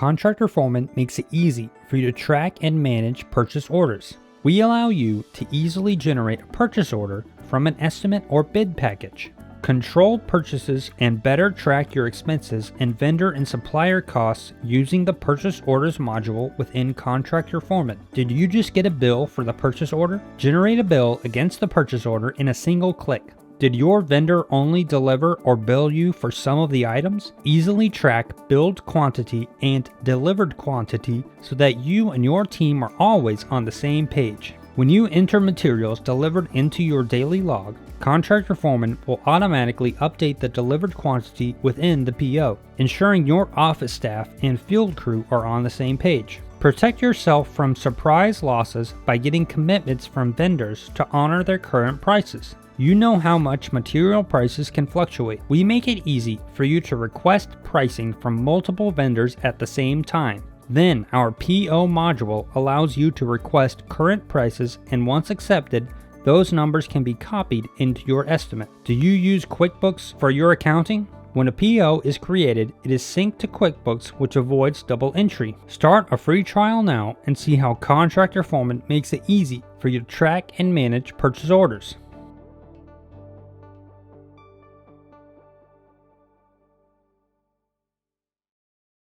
Contractor Foreman makes it easy for you to track and manage purchase orders. We allow you to easily generate a purchase order from an estimate or bid package, control purchases, and better track your expenses and vendor and supplier costs using the Purchase Orders module within Contractor Foreman. Did you just get a bill for the purchase order? Generate a bill against the purchase order in a single click. Did your vendor only deliver or bill you for some of the items? Easily track billed quantity and delivered quantity so that you and your team are always on the same page. When you enter materials delivered into your daily log, Contractor Foreman will automatically update the delivered quantity within the PO, ensuring your office staff and field crew are on the same page. Protect yourself from surprise losses by getting commitments from vendors to honor their current prices. You know how much material prices can fluctuate. We make it easy for you to request pricing from multiple vendors at the same time. Then our PO module allows you to request current prices, and once accepted, those numbers can be copied into your estimate. Do you use QuickBooks for your accounting? When a PO is created, it is synced to QuickBooks, which avoids double entry. Start a free trial now and see how Contractor Foreman makes it easy for you to track and manage purchase orders.